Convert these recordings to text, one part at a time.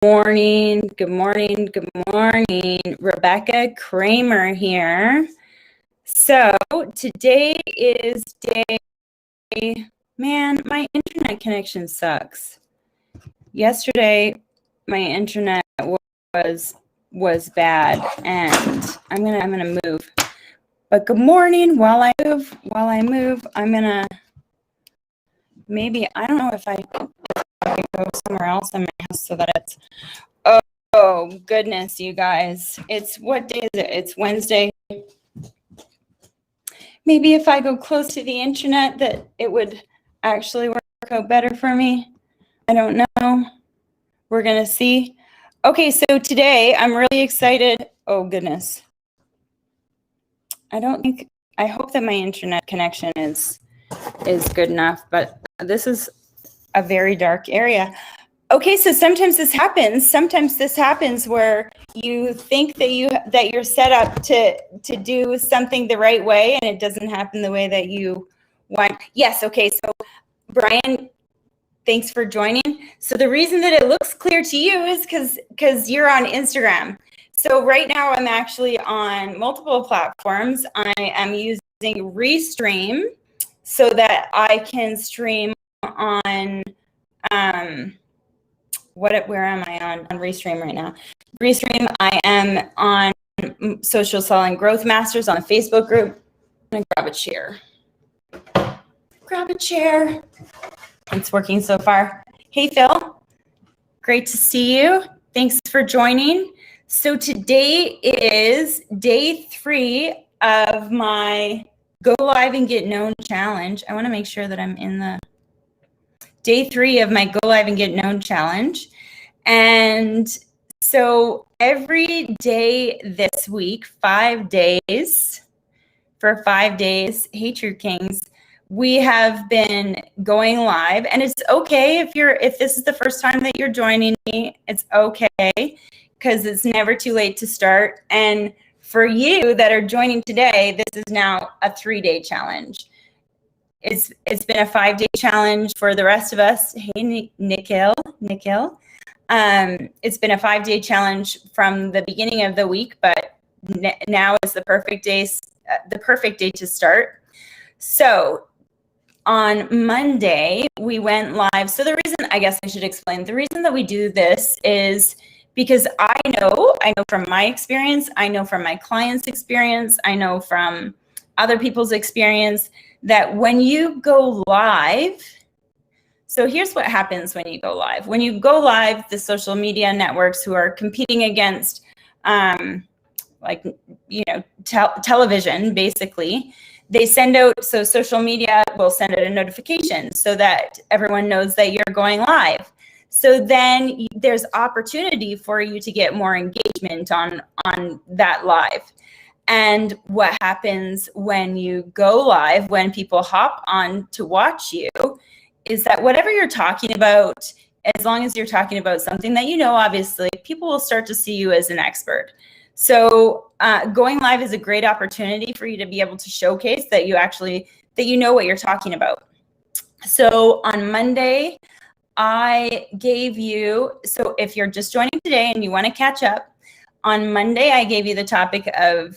morning, good morning, good morning. Rebecca Kramer here. So today is man, my internet connection sucks. Yesterday, my internet was bad, and I'm gonna move. But good morning. While I move, I'm gonna I don't know if I go somewhere else in my house so that it's. Oh goodness, you guys! What day is it? It's Wednesday. Maybe if I go close to the internet, that it would actually work out better for me. I don't know. We're gonna see. Okay, so today I'm really excited. Oh goodness. I hope that my internet connection is good enough, but this is a very dark area. Okay, so sometimes this happens. Sometimes this happens where you think that you're set up to do something the right way, and it doesn't happen the way that you want. Yes, okay, so Brian, thanks for joining. So the reason that it looks clear to you is because you're on Instagram. So right now I'm actually on multiple platforms. I am using Restream so that I can stream on where am I on Restream right now? Restream, I am on Social Selling Growth Masters on the Facebook group. I'm gonna grab a chair. Grab a chair. It's working so far. Hey, Phil. Great to see you. Thanks for joining. So today is day 3 of my Go Live and Get Known challenge. I want to make sure that I'm in the day 3 of my Go Live and Get Known challenge. And so every day this week, 5 days, for 5 days, hey True Kings, we have been going live. And it's okay if this is the first time that you're joining me, it's okay, because it's never too late to start. And for you that are joining today, this is now a 3-day challenge. It's been a 5-day challenge for the rest of us. Hey, Nikhil. It's been a 5-day challenge from the beginning of the week, but now is the perfect day to start. So on Monday, we went live. So the reason, I guess I should explain, the reason that we do this is because I know from my experience, I know from my clients' experience, I know from other people's experience that when you go live, so here's what happens when you go live. When you go live, the social media networks who are competing against television, basically, they send out, so social media will send out a notification so that everyone knows that you're going live. So then there's opportunity for you to get more engagement on that live. And what happens when you go live, when people hop on to watch you, is that whatever you're talking about, as long as you're talking about something that you know, obviously, people will start to see you as an expert. So going live is a great opportunity for you to be able to showcase that you know what you're talking about. So on Monday, I gave you, so if you're just joining today and you want to catch up, on Monday, I gave you the topic of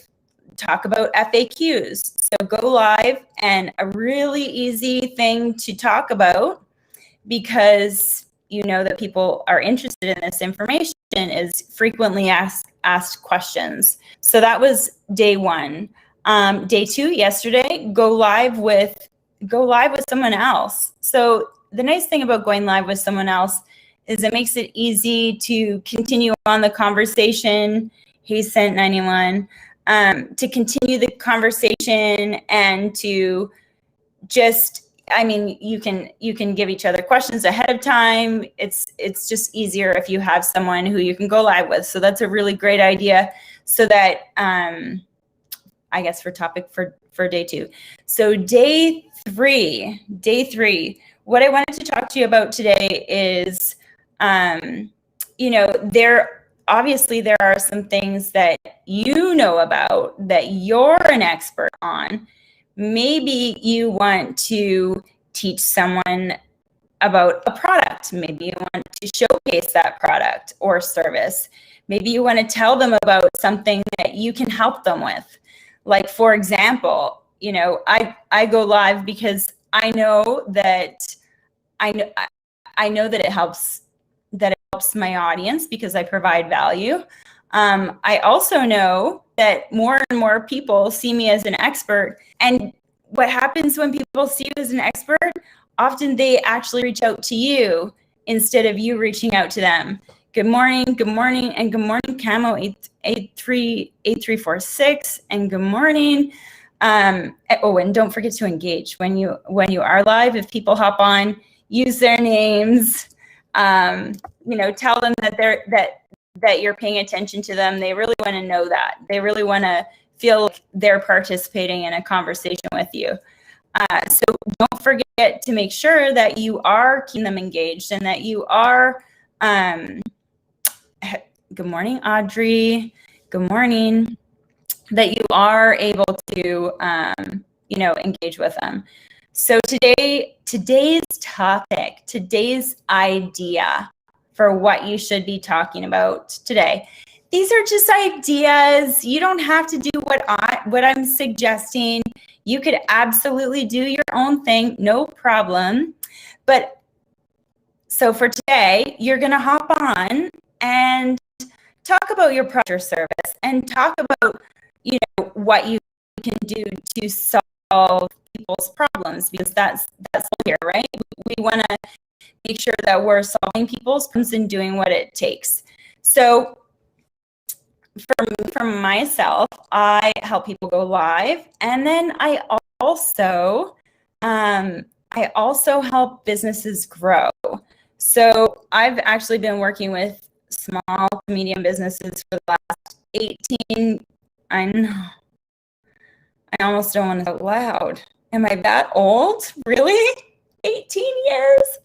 talk about FAQs. So go live, and a really easy thing to talk about, because you know that people are interested in this information, is frequently asked questions. So that was day 1. Day 2, yesterday, go live with someone else. So the nice thing about going live with someone else is it makes it easy to continue on the conversation. Hey, Scent91. To continue the conversation and to just, you can give each other questions ahead of time. It's just easier if you have someone who you can go live with. So that's a really great idea. So that, I guess for topic for day 2. So day 3, what I wanted to talk to you about today is, obviously there are some things that you know about that you're an expert on. Maybe you want to teach someone about a product. Maybe you want to showcase that product or service. Maybe you want to tell them about something that you can help them with. Like, for example, you know, I go live because I know that it helps my audience because I provide value. I also know that more and more people see me as an expert. And what happens when people see you as an expert? Often they actually reach out to you instead of you reaching out to them. Good morning, and good morning, Camo 8346, and good morning. Oh, and don't forget to engage when you are live. If people hop on, use their names. You know, tell them that you're paying attention to them. They really want to know that. They really want to feel like they're participating in a conversation with you. So don't forget to make sure that you are keeping them engaged and that you are, good morning, Audrey. Good morning. That you are able to, you know, engage with them. So today's topic, today's idea for what you should be talking about today. These are just ideas. You don't have to do what I'm suggesting. You could absolutely do your own thing, no problem. But so for today, you're going to hop on and talk about your product or service and talk about, you know, what you can do to solve people's problems, because that's here, right? We want to make sure that we're solving people's problems and doing what it takes. So for myself, I help people go live, and then I also help businesses grow. So I've actually been working with small to medium businesses for the last 18. I know. I almost don't want to say out loud. Am I that old? Really? 18 years?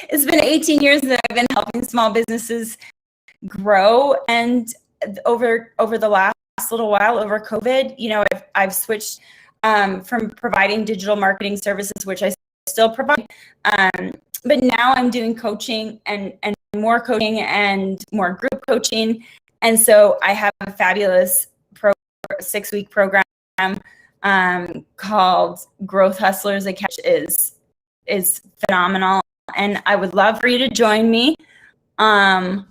It's been 18 years that I've been helping small businesses grow, and over the last little while, over COVID, you know, I've switched from providing digital marketing services, which I still provide, but now I'm doing coaching and more coaching and more group coaching, and so I have a fabulous 6-week program called Growth Hustlers Academy, which is phenomenal, and I would love for you to join me on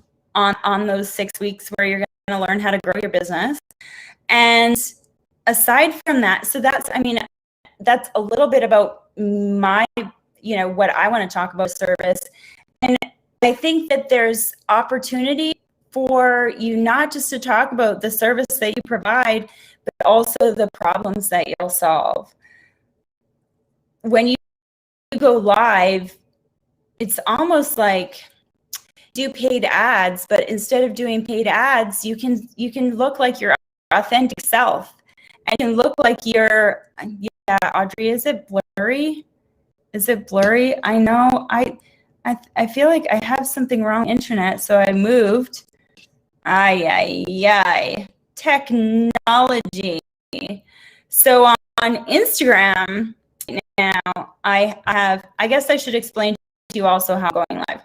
those 6 weeks where you're going to learn how to grow your business. And aside from that, so that's a little bit about my, you know, what I want to talk about service. And I think that there's opportunity for you not just to talk about the service that you provide, but also the problems that you'll solve. When you go live, it's almost like do paid ads, but instead of doing paid ads, you can look like your authentic self, and you can look like you're, yeah, Audrey, is it blurry? Is it blurry? I know, I feel like I have something wrong with internet, so I moved. Technology. So on Instagram now, I guess I should explain to you also how I'm going live.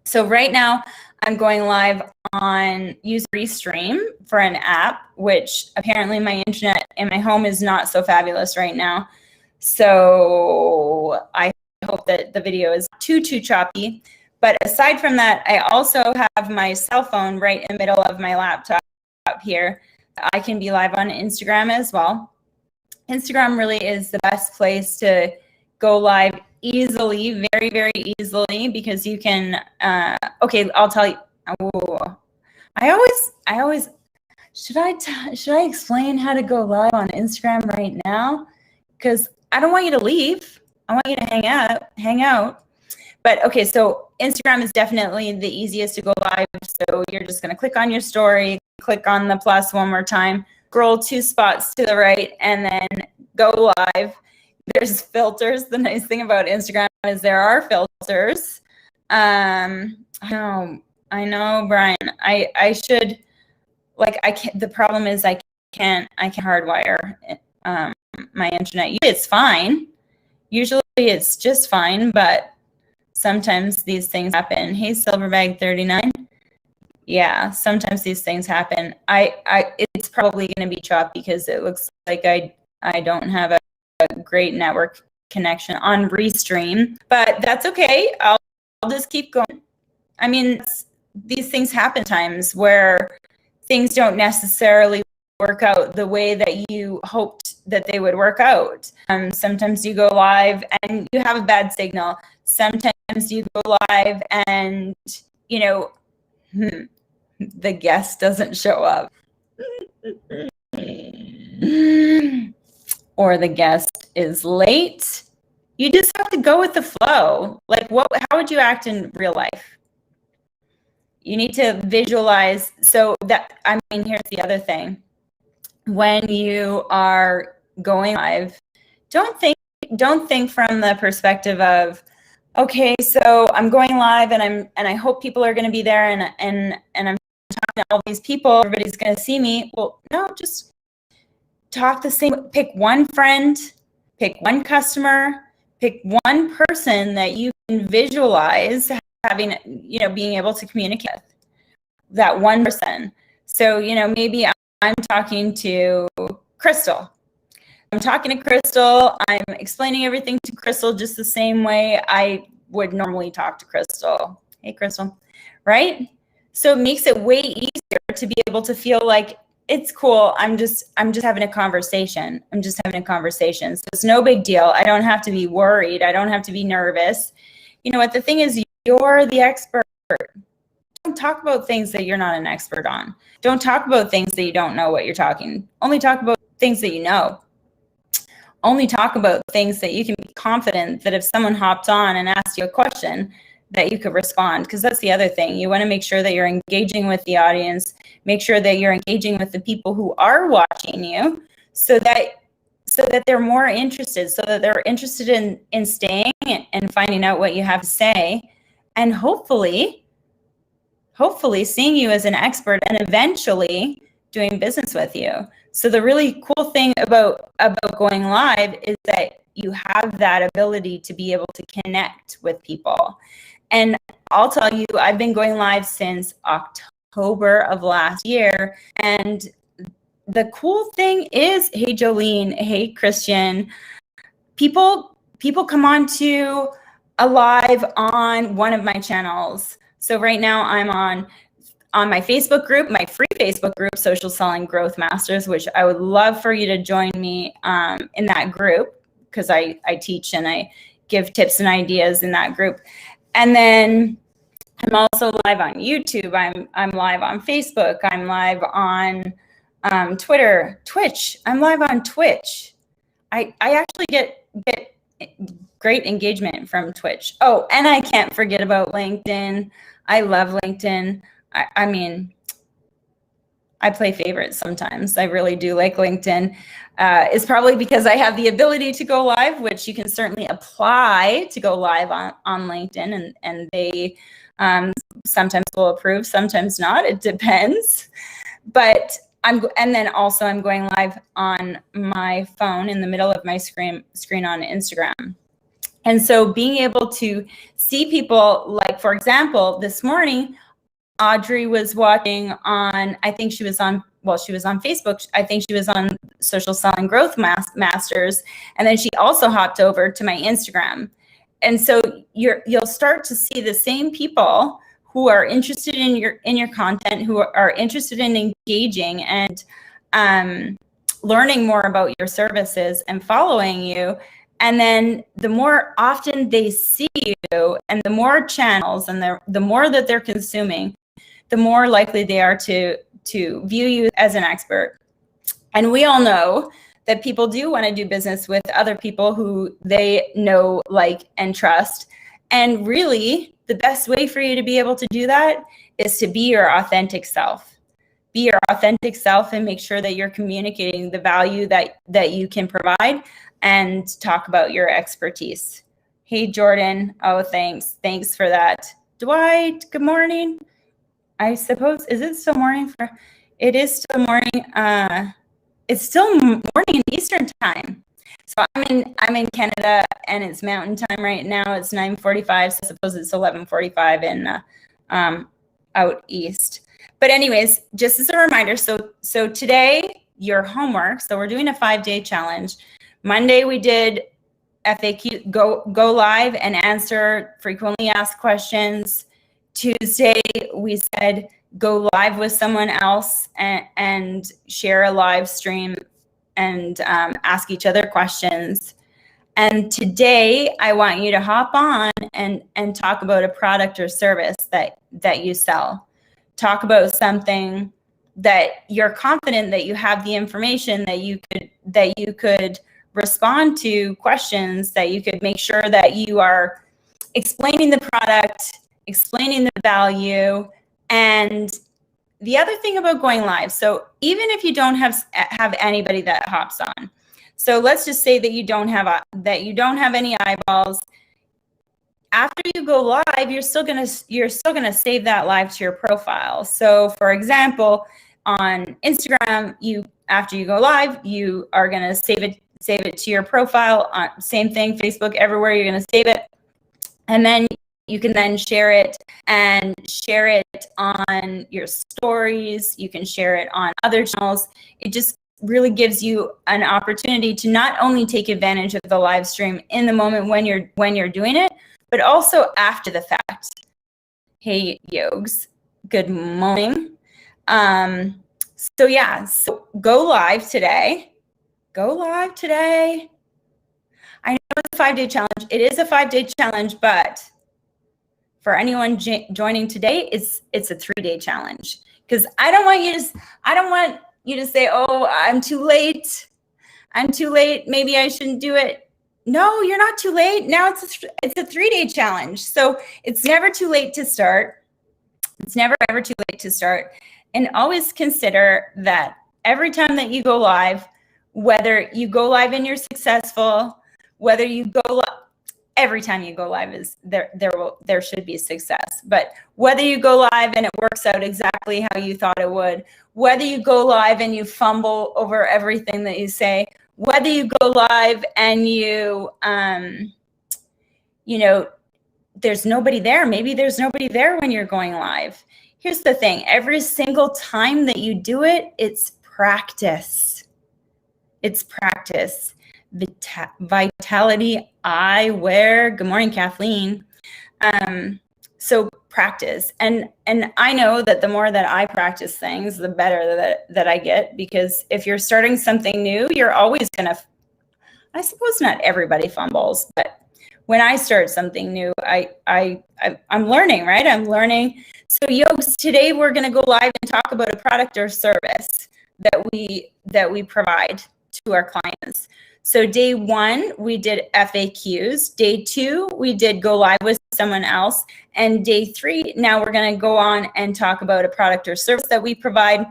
So right now I'm going live on use Restream for an app, which apparently my internet in my home is not so fabulous right now. So I hope that the video is too choppy. But aside from that, I also have my cell phone right in the middle of my laptop here. I can be live on Instagram as well. Instagram really is the best place to go live easily, very, very easily, because you can, okay, I'll tell you. Oh, I always, should I explain how to go live on Instagram right now? Because I don't want you to leave. I want you to hang out. But okay, so Instagram is definitely the easiest to go live. So you're just gonna click on your story, click on the plus one more time, scroll 2 spots to the right, and then go live. There's filters. The nice thing about Instagram is there are filters. I know, Brian. I should, like, I can't. The problem is I can't hardwire my internet. It's fine. Usually it's just fine, but sometimes these things happen. Hey, Silverbag 39. Yeah, sometimes these things happen. It's probably going to be choppy because it looks like I don't have a great network connection on Restream, but that's okay. I'll just keep going. I mean, these things happen times where things don't necessarily work out the way that you hoped that they would work out. Sometimes you go live and you have a bad signal. Sometimes you go live and, you know, the guest doesn't show up. Or the guest is late. You just have to go with the flow. Like, how would you act in real life? You need to visualize. So that, I mean, here's the other thing. When you are going live, don't think from the perspective of, okay, so I'm going live and I hope people are going to be there and I'm talking to all these people, everybody's going to see me. Well, no, just talk the same. Pick one friend, pick one customer, pick one person that you can visualize having, you know, being able to communicate with that one person. So, you know, maybe I'm talking to Crystal. I'm talking to Crystal. I'm explaining everything to Crystal just the same way I would normally talk to Crystal. Hey, Crystal, right? So it makes it way easier to be able to feel like it's cool. I'm just having a conversation. I'm just having a conversation. So it's no big deal. I don't have to be worried. I don't have to be nervous. You know what? The thing is, you're the expert. Don't talk about things that you're not an expert on. Don't talk about things that you don't know what you're talking. Only talk about things that you know. Only talk about things that you can be confident that if someone hopped on and asked you a question, that you could respond. Because that's the other thing. You want to make sure that you're engaging with the audience. Make sure that you're engaging with the people who are watching you, so that they're more interested, so that they're interested in staying and finding out what you have to say, and hopefully seeing you as an expert and eventually doing business with you. So the really cool thing about going live is that you have that ability to be able to connect with people. And I'll tell you, I've been going live since October of last year. And the cool thing is, hey, Jolene, hey, Christian, people come on to a live on one of my channels. So right now I'm on my Facebook group, my free Facebook group, Social Selling Growth Masters, which I would love for you to join me in that group, because I teach and I give tips and ideas in that group. And then I'm also live on YouTube. I'm live on Facebook. I'm live on Twitter, Twitch. I'm live on Twitch. I actually get great engagement from Twitch. Oh, and I can't forget about LinkedIn. I love LinkedIn. I mean, I play favorites sometimes. I really do like LinkedIn. It's probably because I have the ability to go live, which you can certainly apply to go live on LinkedIn, and they sometimes will approve, sometimes not. It depends. But I'm going live on my phone in the middle of my screen on Instagram. And so being able to see people, like, for example, this morning, Audrey was watching on, I think she was on Facebook. I think she was on Social Selling Growth Masters. And then she also hopped over to my Instagram. And so you'll start to see the same people who are interested in your content, who are interested in engaging and learning more about your services and following you. And then the more often they see you and the more channels and the more that they're consuming, the more likely they are to view you as an expert. And we all know that people do want to do business with other people who they know, like, and trust. And really, the best way for you to be able to do that is to be your authentic self. Be your authentic self and make sure that you're communicating the value that you can provide, and talk about your expertise. Hey, Jordan. Oh, thanks. Thanks for that. Dwight, good morning. I suppose, is it still morning for, it is still morning. It's still morning in Eastern time. So I'm in Canada, and it's mountain time right now. It's 9:45, so I suppose it's 11:45 in out east. But anyways, just as a reminder, so today your homework. So we're doing a 5-day challenge. Monday we did FAQ, go live and answer frequently asked questions. Tuesday we said go live with someone else and share a live stream and ask each other questions. And today I want you to hop on and talk about a product or service that you sell. Talk about something that you're confident that you have the information that you could respond to questions, that you could make sure that you are explaining the product, explaining the value. And the other thing about going live, so even if you don't have anybody that hops on, so let's just say that you don't have any eyeballs. After you go live, you're still gonna save that live to your profile. So for example, on Instagram, after you go live, you are gonna save it to your profile. Same thing, Facebook, everywhere, you're gonna save it, and then you can then share it on your stories. You can share it on other channels. It just really gives you an opportunity to not only take advantage of the live stream in the moment when you're doing it, but also after the fact. Hey, Yogs, good morning. So yeah, so go live today. Go live today. I know it's a 5-day challenge. It is a 5-day challenge, but for anyone joining today, it's a 3-day challenge. Because I don't want you to say, oh, I'm too late. Maybe I shouldn't do it. No, you're not too late. Now it's a 3-day challenge. So it's never too late to start. It's never ever too late to start. And always consider that every time that you go live, whether you go live and you're successful, whether you go live, every time you go live is there should be success. But whether you go live and it works out exactly how you thought it would, whether you go live and you fumble over everything that you say, whether you go live and there's nobody there. Maybe there's nobody there when you're going live. Here's the thing. Every single time that you do it, it's practice. It's practice. Vitality Eyewear. Good morning, Kathleen. So practice. And I know that the more that I practice things, the better that I get, because if you're starting something new, you're always going to, I suppose not everybody fumbles, but when I start something new, I'm learning, right? I'm learning. So Yogs, today we're going to go live and talk about a product or service that we provide to our clients. So day 1, we did FAQs. Day 2, we did go live with someone else. And day 3, now we're going to go on and talk about a product or service that we provide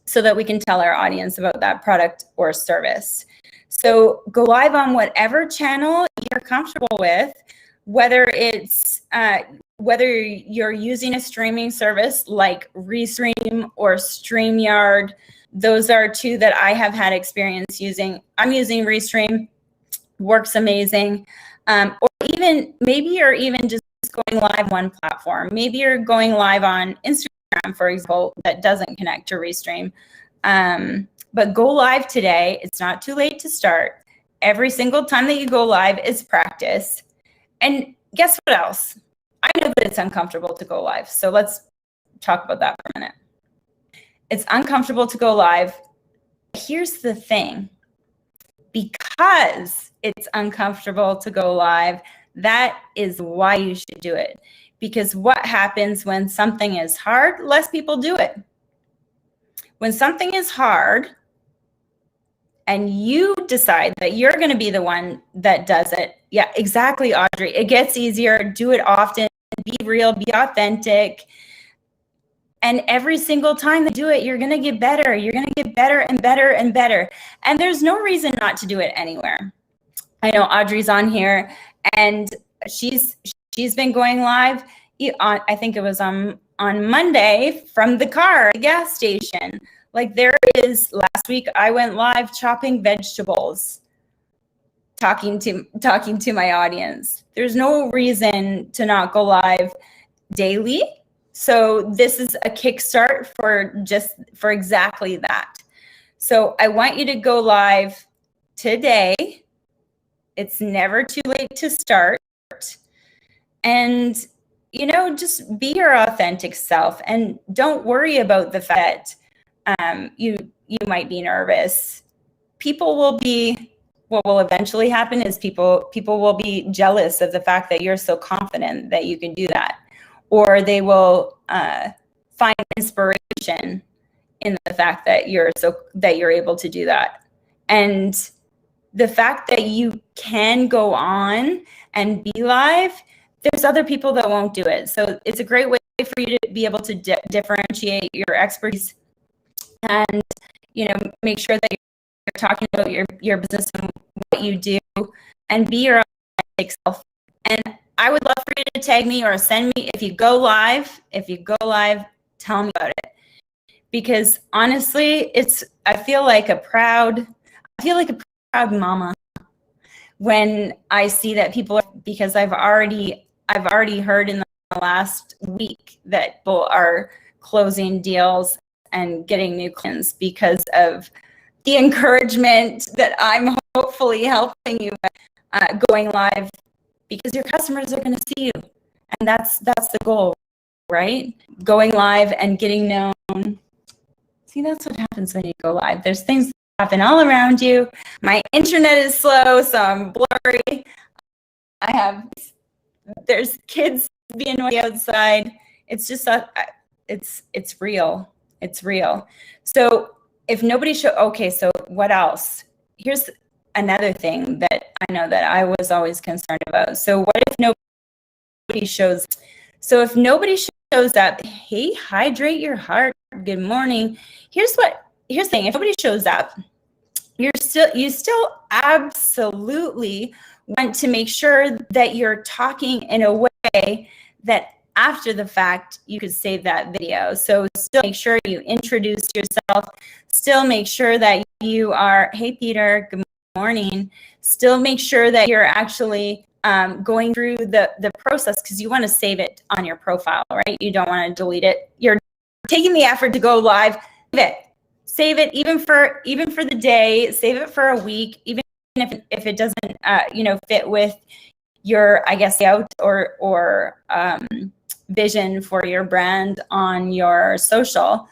so that we can tell our audience about that product or service. So go live on whatever channel you're comfortable with, whether you're using a streaming service like Restream or StreamYard. Those are 2 that I have had experience using. I'm using Restream, works amazing. Or even maybe you're even just going live one platform. Maybe you're going live on Instagram, for example, that doesn't connect to Restream. But go live today. It's not too late to start. Every single time that you go live is practice. And guess what else? I know that it's uncomfortable to go live. So let's talk about that for a minute. It's uncomfortable to go live. Here's the thing. Because it's uncomfortable to go live, that is why you should do it. Because what happens when something is hard? Less people do it. When something is hard and you decide that you're going to be the one that does it, yeah, exactly, Audrey. It gets easier. Do it often. Be real. Be authentic. And every single time they do it, you're going to get better. You're going to get better and better and better. And there's no reason not to do it anywhere. I know Audrey's on here, and she's been going live. I think it was on Monday from the car, the gas station. Like there is, last week I went live chopping vegetables. talking to my audience. There's no reason to not go live daily. So this is a kickstart for exactly that. So I want you to go live today. It's never too late to start. And, just be your authentic self, and don't worry about the fact that you might be nervous. What will eventually happen is people will be jealous of the fact that you're so confident that you can do that, or they will find inspiration in the fact that you're able to do that. And the fact that you can go on and be live, there's other people that won't do it. So it's a great way for you to be able to differentiate your expertise and, make sure that you're talking about your business and what you do, and be your authentic self. And I would love for you to tag me or send me if you go live, tell me about it. Because honestly, I feel like a proud mama when I see that people because I've already heard in the last week that people are closing deals and getting new clients because of the encouragement that I'm hopefully helping you with, going live, because your customers are going to see you, and that's the goal, right? Going live and getting known. See, that's what happens when you go live. There's things that happen all around you. My internet is slow, so I'm blurry. There's kids being noisy outside. It's just it's real. It's real. So if nobody so what else? Here's another thing that I know that I was always concerned about. So what if nobody shows? So if nobody shows up, hey, hydrate your heart. Good morning. Here's the thing. If nobody shows up, you still absolutely want to make sure that you're talking in a way that after the fact you could save that video. So still make sure you introduce yourself. Still make sure that you are, hey Peter, good morning. Still make sure that you're actually going through the process, because you want to save it on your profile, right? You don't want to delete it. You're taking the effort to go live. Save it even for the day. Save it for a week, even if it doesn't fit with your, I guess, out or vision for your brand on your social.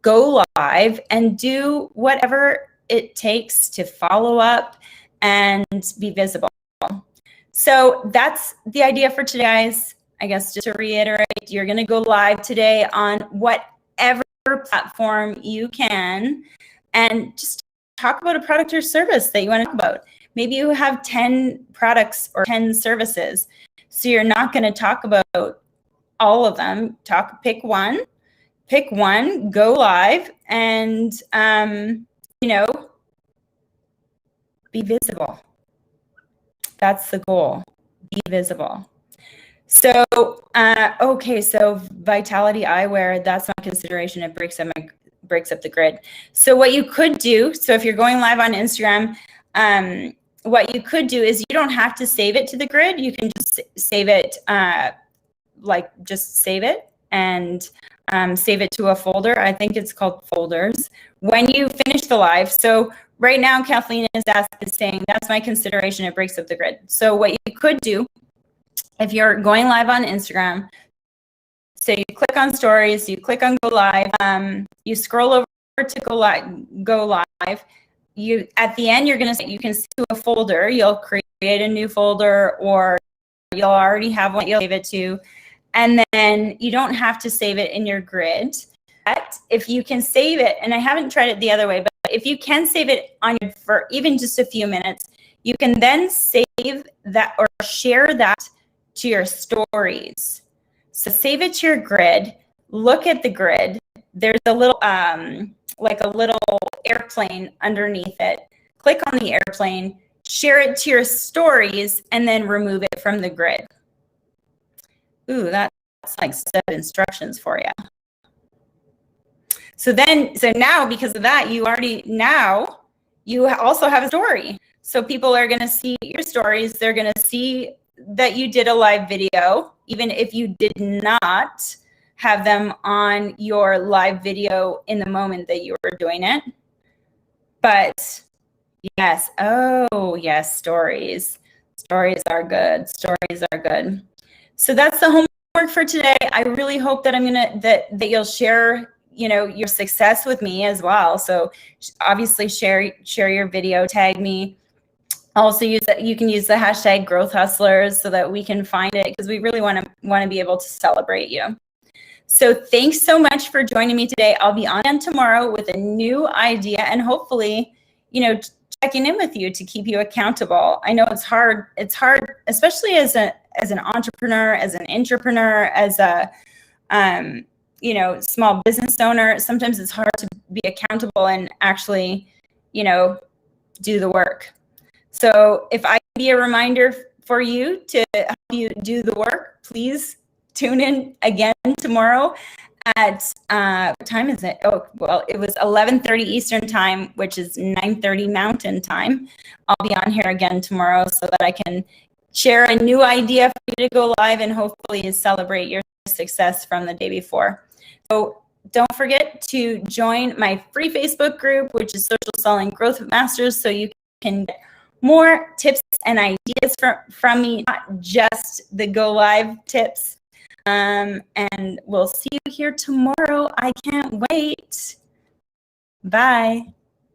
Go live and do whatever it takes to follow up and be visible. So that's the idea for today, guys. I guess just to reiterate, you're going to go live today on whatever platform you can, and just talk about a product or service that you want to talk about. Maybe you have 10 products or 10 services, so you're not going to talk about all of them. Pick one, go live, and be visible. That's the goal. Be visible. So, okay, so Vitality Eyewear, that's not consideration. It breaks up the grid. So what you could do, so if you're going live on Instagram, what you could do is you don't have to save it to the grid. You can just save it, just save it and save it to a folder. I think it's called folders. When you finish the live, so right now Kathleen is saying that's my consideration. It breaks up the grid. So what you could do, if you're going live on Instagram, so you click on stories, you click on go live, you scroll over to go live. You at the end, you can see a folder. You'll create a new folder, or you'll already have one you'll save it to, and then you don't have to save it in your grid. But if you can save it, and I haven't tried it the other way, but if you can save it on your for even just a few minutes, you can then save that or share that to your stories. So save it to your grid. Look at the grid. There's a little like a little airplane underneath it. Click on the airplane, share it to your stories, and then remove it from the grid. Ooh, that's like set instructions for you. So now because of that, you also have a story. So people are going to see your stories. They're going to see that you did a live video, even if you did not have them on your live video in the moment that you were doing it. But yes, oh yes, stories. Stories are good. Stories are good. So that's the homework for today. I really hope that that you'll share, you know, your success with me as well. So obviously share your video, tag me. Also use that, you can use the hashtag Growth Hustlers so that we can find it, because we really want to be able to celebrate you. So thanks so much for joining me today. I'll be on tomorrow with a new idea, and hopefully, you know, checking in with you to keep you accountable. I know it's hard. It's hard, especially as an entrepreneur, as an intrapreneur, as a you know, small business owner. Sometimes it's hard to be accountable and actually, you know, do the work. So if I can be a reminder for you to help you do the work, please tune in again tomorrow at, what time is it? Oh, well, it was 11:30 Eastern time, which is 9:30 Mountain time. I'll be on here again tomorrow so that I can share a new idea for you to go live and hopefully celebrate your success from the day before. So don't forget to join my free Facebook group, which is Social Selling Growth Masters, so you can get more tips and ideas from me, not just the go live tips. And we'll see you here tomorrow. I can't wait. Bye.